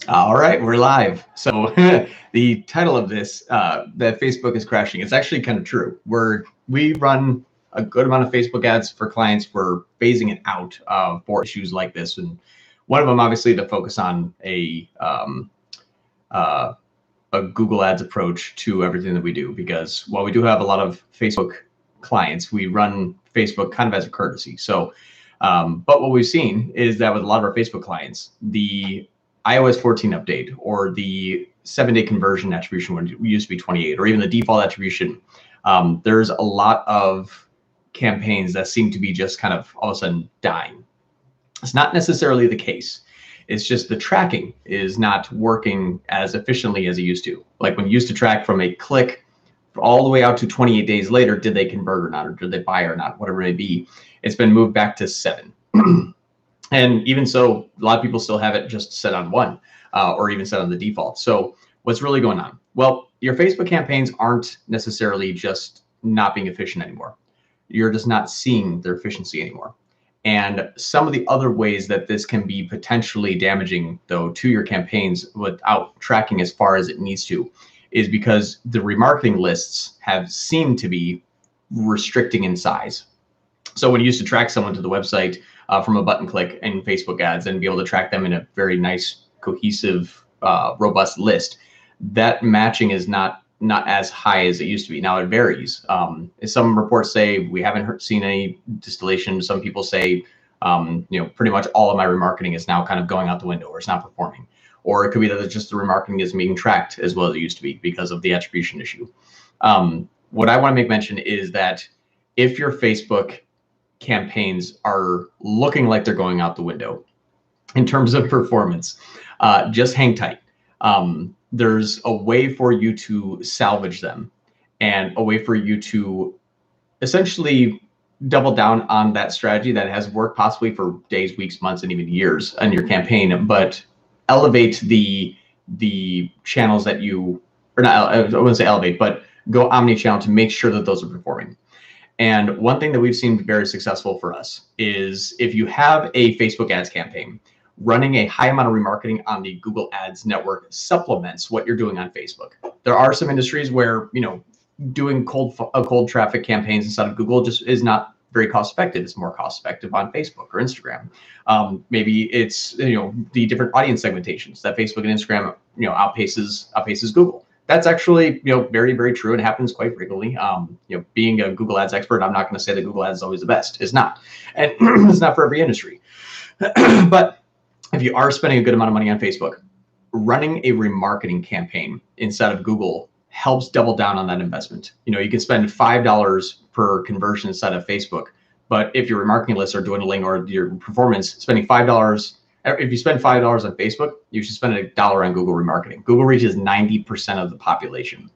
All right, we're live. So the title of this, that Facebook is crashing, it's actually kind of true. We run a good amount of Facebook ads for clients. We're phasing it out for issues like this, and one of them obviously to focus on uh, a Google Ads approach to everything that we do. Because while we do have a lot of Facebook clients, we run Facebook kind of as a courtesy. So, but what we've seen is that with a lot of our Facebook clients, the iOS 14 update or the 7-day conversion attribution when it used to be 28, or even the default attribution, there's a lot of campaigns that seem to be just kind of all of a sudden dying. It's not necessarily the case. It's just the tracking is not working as efficiently as it used to. Like when you used to track from a click all the way out to 28 days later, did they convert or not, or did they buy or not, whatever it may be, it's been moved back to 7. And even so, a lot of people still have it just set on 1 or even set on the default. So what's really going on? Well, your Facebook campaigns aren't necessarily just not being efficient anymore. You're just not seeing their efficiency anymore. And some of the other ways that this can be potentially damaging, though, to your campaigns without tracking as far as it needs to, is because the remarketing lists have seemed to be restricting in size. So when you used to track someone to the website from a button click in Facebook ads and be able to track them in a very nice, cohesive, robust list, that matching is not as high as it used to be. Now it varies. Some reports say we haven't seen any distillation. Some people say, pretty much all of my remarketing is now kind of going out the window or it's not performing. Or it could be that it's just the remarketing isn't being tracked as well as it used to be because of the attribution issue. What I want to make mention is that if your Facebook campaigns are looking like they're going out the window in terms of performance, just hang tight. There's a way for you to salvage them and a way for you to essentially double down on that strategy that has worked possibly for days, weeks, months, and even years in your campaign, but elevate the channels that you, or not, I wouldn't say elevate, but go omni-channel to make sure that those are performing. And one thing that we've seen very successful for us is if you have a Facebook ads campaign, running a high amount of remarketing on the Google Ads network supplements what you're doing on Facebook. There are some industries where, doing cold traffic campaigns inside of Google just is not very cost effective. It's more cost effective on Facebook or Instagram. Maybe it's, the different audience segmentations that Facebook and Instagram, outpaces Google. That's actually, very, very true and happens quite frequently. Being a Google Ads expert, I'm not going to say that Google Ads is always the best. It's not. And it's not for every industry. But if you are spending a good amount of money on Facebook, running a remarketing campaign inside of Google helps double down on that investment. You can spend $5 per conversion inside of Facebook, but if your remarketing lists are dwindling or your performance, spending $5, if you spend $5 on Facebook, you should spend $1 on Google remarketing. Google reaches 90% of the population.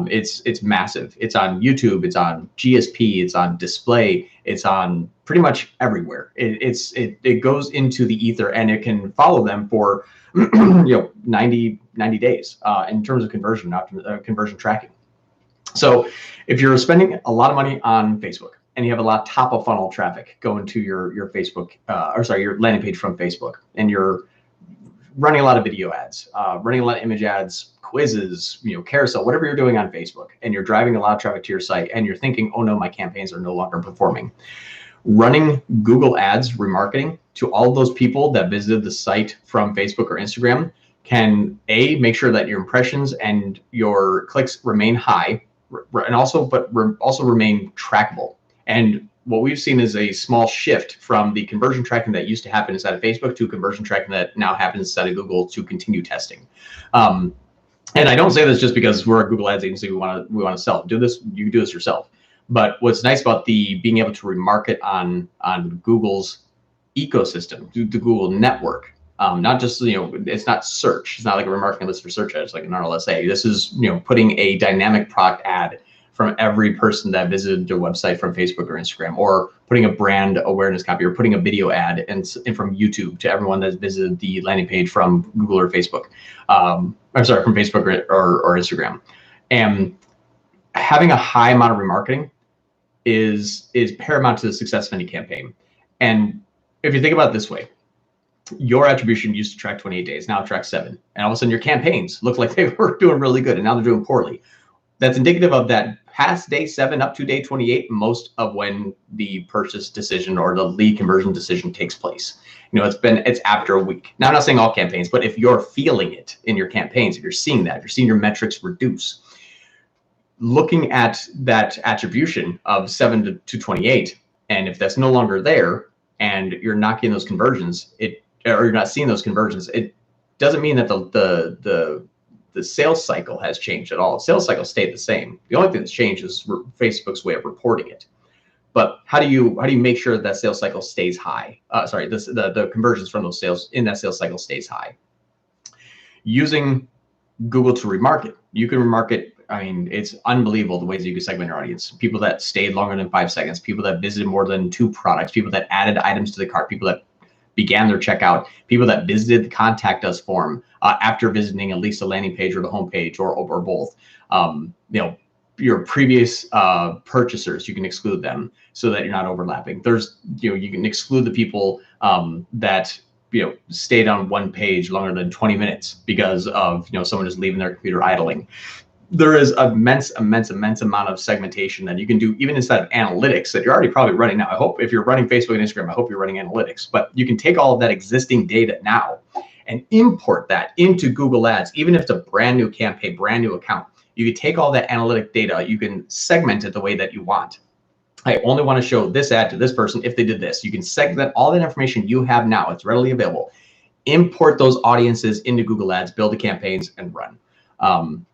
It's massive. It's on YouTube, it's on GSP, it's on display, it's on pretty much everywhere. It goes into the ether and it can follow them for 90 days in terms of conversion tracking. So if you're spending a lot of money on Facebook and you have a lot of top of funnel traffic going to your Facebook, your landing page from Facebook, and you're running a lot of video ads, running a lot of image ads, quizzes, carousel, whatever you're doing on Facebook, and you're driving a lot of traffic to your site and you're thinking, oh no, my campaigns are no longer performing. Running Google Ads remarketing to all those people that visited the site from Facebook or Instagram can make sure that your impressions and your clicks remain high, and also remain trackable. And what we've seen is a small shift from the conversion tracking that used to happen inside of Facebook to conversion tracking that now happens inside of Google to continue testing. And I don't say this just because we're a Google Ads agency. We want to sell. Do this. You can do this yourself. But what's nice about being able to remarket on Google's ecosystem, the Google network, not just, it's not search. It's not like a remarketing list for search ads like an RLSA. This is, putting a dynamic product ad from every person that visited their website from Facebook or Instagram, or putting a brand awareness copy, or putting a video ad and from YouTube to everyone that visited the landing page from Google or Facebook, from Facebook or Instagram. And having a high amount of remarketing is paramount to the success of any campaign. And if you think about it this way, your attribution used to track 28 days, now it tracks 7. And all of a sudden your campaigns look like they were doing really good and now they're doing poorly. That's indicative of that past day 7 up to day 28, most of when the purchase decision or the lead conversion decision takes place. It's after a week. Now, I'm not saying all campaigns, but if you're feeling it in your campaigns, if you're seeing that, if you're seeing your metrics reduce, looking at that attribution of 7 to 28, and if that's no longer there and you're not getting those conversions, or you're not seeing those conversions, it doesn't mean that the sales cycle has changed at all. The sales cycle stayed the same. The only thing that's changed is Facebook's way of reporting it. But how do you make sure that sales cycle stays high? The conversions from those sales in that sales cycle stays high. Using Google to remarket. You can remarket. I mean, it's unbelievable the ways you can segment your audience. People that stayed longer than 5 seconds, people that visited more than 2 products, people that added items to the cart, people that began their checkout, people that visited the contact us form after visiting at least the landing page or the home page or both. Your previous purchasers, you can exclude them so that you're not overlapping. You can exclude the people that stayed on one page longer than 20 minutes because of someone just leaving their computer idling. There is immense amount of segmentation that you can do even inside of analytics that you're already probably running now. I hope if you're running Facebook and Instagram, I hope you're running analytics, but you can take all of that existing data now and import that into Google Ads, even if it's a brand new campaign, brand new account. You can take all that analytic data, you can segment it the way that you want. I only want to show this ad to this person if they did this. You can segment all that information you have now. It's readily available. Import those audiences into Google Ads, build the campaigns, and run.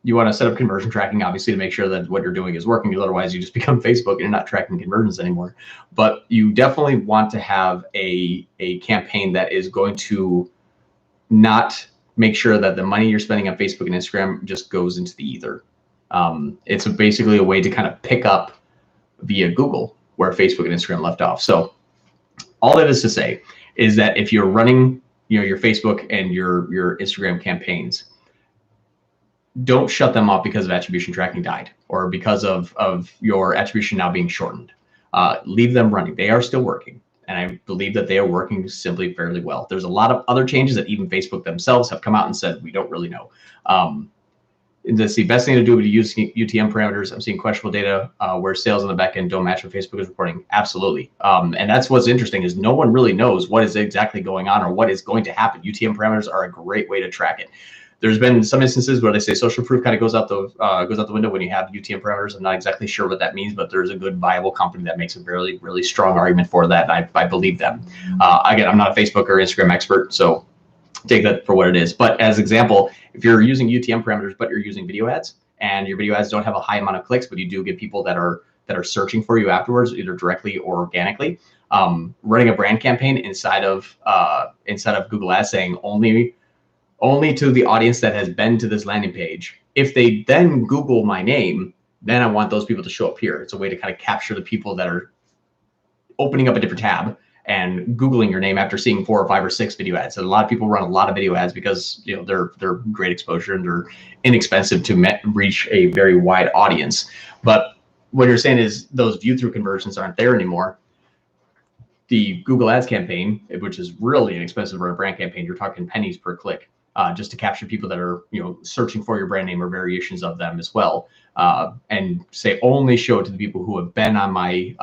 You want to set up conversion tracking, obviously, to make sure that what you're doing is working. Otherwise, you just become Facebook and you're not tracking conversions anymore. But you definitely want to have a campaign that is going to not make sure that the money you're spending on Facebook and Instagram just goes into the ether. It's basically a way to kind of pick up via Google where Facebook and Instagram left off. So all that is to say is that if you're running your Facebook and your Instagram campaigns, don't shut them off because of attribution tracking died or because of your attribution now being shortened. Leave them running. They are still working. And I believe that they are working simply fairly well. There's a lot of other changes that even Facebook themselves have come out and said, we don't really know. That's the best thing to do would be using UTM parameters. I'm seeing questionable data where sales on the back end don't match what Facebook is reporting. Absolutely. And that's what's interesting is no one really knows what is exactly going on or what is going to happen. UTM parameters are a great way to track it. There's been some instances where they say social proof kind of goes out the window when you have UTM parameters. I'm not exactly sure what that means, but there's a good viable company that makes a really, really strong argument for that. And I believe them. Again, I'm not a Facebook or Instagram expert, so take that for what it is. But as example, if you're using UTM parameters, but you're using video ads and your video ads don't have a high amount of clicks, but you do get people that are searching for you afterwards, either directly or organically, running a brand campaign inside of Google Ads saying only to the audience that has been to this landing page. If they then Google my name, then I want those people to show up here. It's a way to kind of capture the people that are opening up a different tab and Googling your name after seeing 4 or 5 or 6 video ads. And a lot of people run a lot of video ads because they're great exposure and they're inexpensive to reach a very wide audience. But what you're saying is those view through conversions aren't there anymore. The Google Ads campaign, which is really inexpensive for a brand campaign, you're talking pennies per click. Just to capture people that are searching for your brand name or variations of them as well, and say only show it to the people who have been on my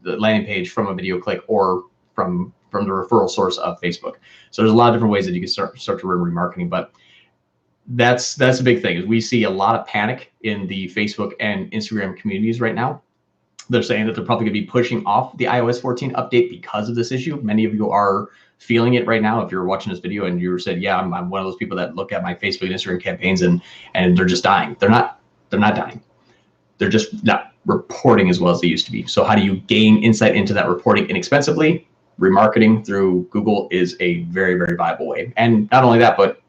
the landing page from a video click or from the referral source of Facebook. So there's a lot of different ways that you can start to run remarketing, but that's a big thing. Is we see a lot of panic in the Facebook and Instagram communities right now. They're saying that they're probably going to be pushing off the iOS 14 update because of this issue. Many of you are feeling it right now. If you're watching this video and you said, yeah, I'm one of those people that look at my Facebook and Instagram campaigns and they're just dying. They're not dying. They're just not reporting as well as they used to be. So how do you gain insight into that reporting inexpensively? Remarketing through Google is a very, very viable way. And not only that, but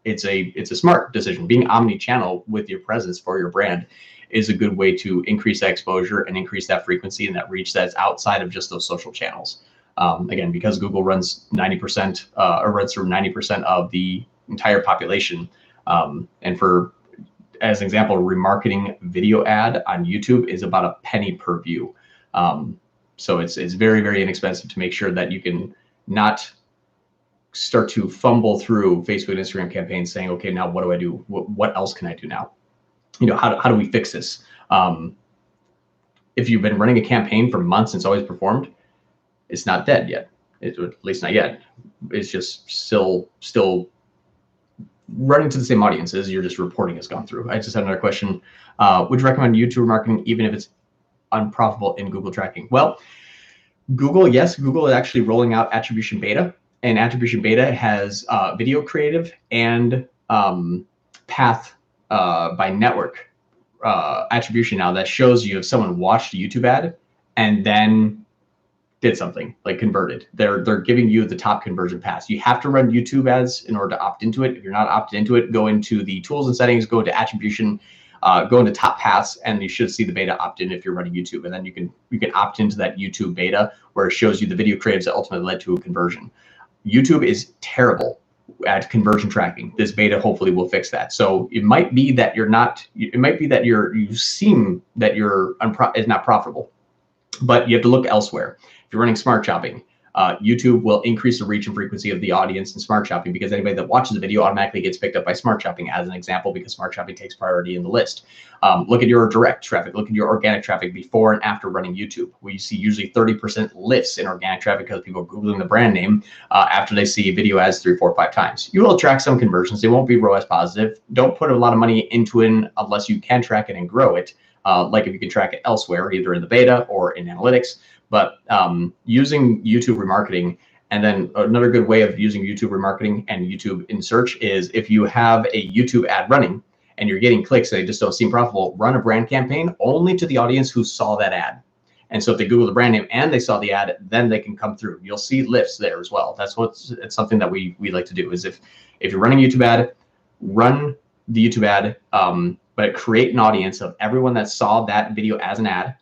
it's a smart decision. Being omni-channel with your presence for your brand is a good way to increase that exposure and increase that frequency and that reach that's outside of just those social channels. Again, because Google runs 90% or runs through 90% of the entire population. And for, as an example, remarketing video ad on YouTube is about $0.01 per view. So it's very, very inexpensive to make sure that you can not start to fumble through Facebook and Instagram campaigns saying, okay, now what do I do? What else can I do now? How do we fix this? If you've been running a campaign for months and it's always performed, it's not dead yet. At least not yet. It's just still running to the same audiences. You're just reporting has gone through. I just had another question. Would you recommend YouTube marketing even if it's unprofitable in Google tracking? Well, Google, yes, Google is actually rolling out attribution beta, and attribution beta has video creative and path by network attribution now that shows you if someone watched a YouTube ad and then did something like converted. They're giving you the top conversion paths. You have to run YouTube ads in order to opt into it. If you're not opted into it, go into the tools and settings, go into attribution, go into top paths, and you should see the beta opt in if you're running YouTube. And then you can opt into that YouTube beta where it shows you the video creatives that ultimately led to a conversion. YouTube is terrible at conversion tracking. This beta hopefully will fix that. So it might be that you're not, it might be that you seem that you're is not profitable, but you have to look elsewhere. If you're running smart shopping, YouTube will increase the reach and frequency of the audience in smart shopping because anybody that watches a video automatically gets picked up by smart shopping as an example, because smart shopping takes priority in the list. Look at your direct traffic, look at your organic traffic before and after running YouTube, where you see usually 30% lifts in organic traffic because people are Googling the brand name after they see video ads 3, 4, 5 times. You will track some conversions. They won't be ROAS positive. Don't put a lot of money into it unless you can track it and grow it. Like if you can track it elsewhere, either in the beta or in analytics. But using YouTube remarketing, and then another good way of using YouTube remarketing and YouTube in search is if you have a YouTube ad running and you're getting clicks and they just don't seem profitable, run a brand campaign only to the audience who saw that ad. And so if they Google the brand name and they saw the ad, then they can come through. You'll see lifts there as well. It's something that we like to do is if you're running a YouTube ad, run the YouTube ad, but create an audience of everyone that saw that video as an ad,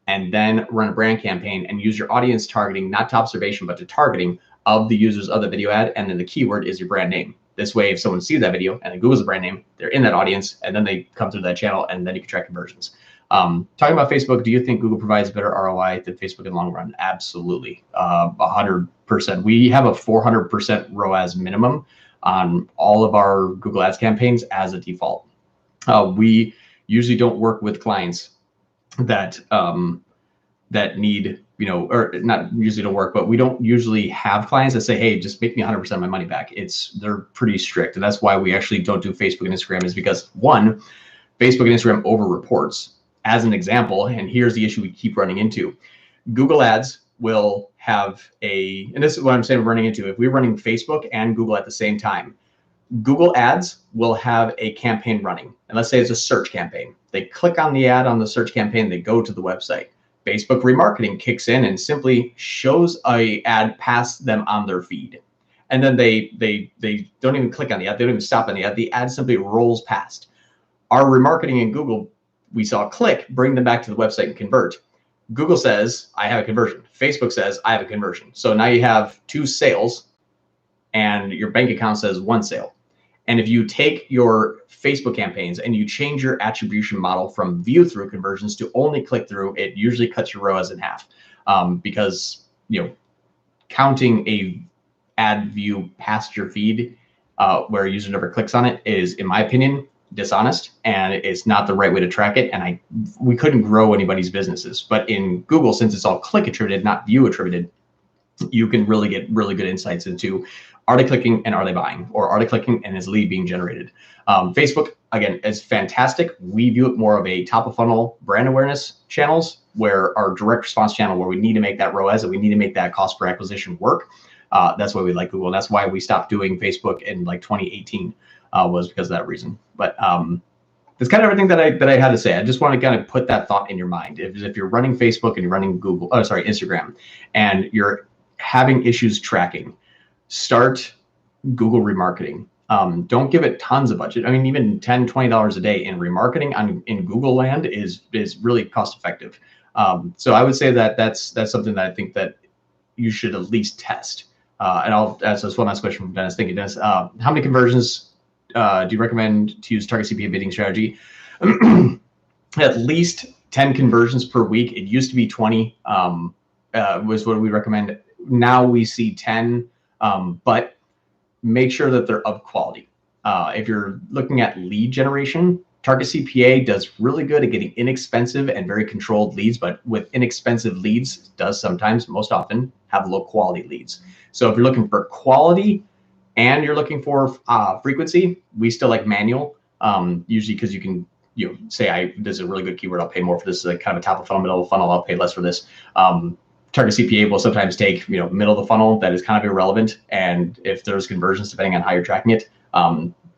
and then run a brand campaign and use your audience targeting, not to observation, but to targeting of the users of the video ad. And then the keyword is your brand name. This way, if someone sees that video and then Google's the brand name, they're in that audience, and then they come through that channel, and then you can track conversions. Talking about Facebook, do you think Google provides better ROI than Facebook in the long run? Absolutely, 100%. We have a 400% ROAS minimum on all of our Google Ads campaigns as a default. We usually don't work with clients that that need, or not usually don't work, but we don't usually have clients that say, hey, just make me 100% of my money back. They're pretty strict. And that's why we actually don't do Facebook and Instagram, is because one, Facebook and Instagram over reports. As an example, and here's the issue we keep running into. Google Ads will have and this is what I'm saying we're running into. If we're running Facebook and Google at the same time, Google Ads will have a campaign running. And let's say it's a search campaign. They click on the ad on the search campaign, they go to the website. Facebook remarketing kicks in and simply shows a ad past them on their feed. And then they don't even click on the ad, they don't even stop on the ad. The ad simply rolls past. Our remarketing in Google, we saw a click, bring them back to the website and convert. Google says, I have a conversion. Facebook says, I have a conversion. So now you have 2 sales and your bank account says 1 sale. And if you take your Facebook campaigns and you change your attribution model from view through conversions to only click through, it usually cuts your ROAS in half, because counting a ad view past your feed where a user never clicks on it is, in my opinion, dishonest, and it's not the right way to track it. And we couldn't grow anybody's businesses. But in Google, since it's all click attributed, not view attributed, you can really get really good insights into, are they clicking and are they buying, or are they clicking and is lead being generated? Facebook, again, is fantastic. We view it more of a top of funnel brand awareness channels, where our direct response channel, where we need to make that ROAS and we need to make that cost per acquisition work. That's why we like Google. And that's why we stopped doing Facebook in like 2018, was because of that reason. But that's kind of everything that I had to say. I just want to kind of put that thought in your mind. If you're running Facebook and you're running Instagram, and you're having issues tracking, start Google remarketing. Don't give it tons of budget. I mean, even $10, $20 a day in remarketing in Google land is really cost effective. So I would say that that's something that I think that you should at least test. And I'll ask this one last question from Dennis. Thank you, Dennis. How many conversions do you recommend to use target CPA bidding strategy? At least 10 conversions per week. It used to be 20, was what we recommend. now we see 10, but make sure that they're of quality. If you're looking at lead generation, Target CPA does really good at getting inexpensive and very controlled leads, but with inexpensive leads does sometimes, most often, have low quality leads. So if you're looking for quality and you're looking for frequency, we still like manual, usually because you can, say this is a really good keyword, I'll pay more for this, like kind of a top of funnel, middle of the funnel, I'll pay less for this. Target CPA will sometimes take, middle of the funnel that is kind of irrelevant. And if there's conversions, depending on how you're tracking it,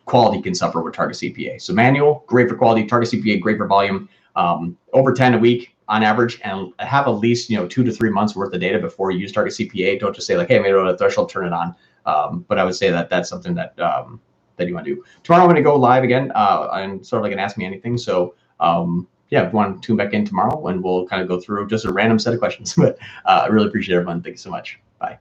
quality can suffer with Target CPA. So manual, great for quality. Target CPA, great for volume. Over 10 a week on average, and have at least 2 to 3 months worth of data before you use Target CPA. Don't just say like, hey, maybe a threshold, turn it on. But I would say that that's something that that you want to do. Tomorrow I'm going to go live again and sort of like an Ask Me Anything. So yeah, if you want to tune back in tomorrow, and we'll kind of go through just a random set of questions. But I really appreciate everyone. Thank you so much. Bye.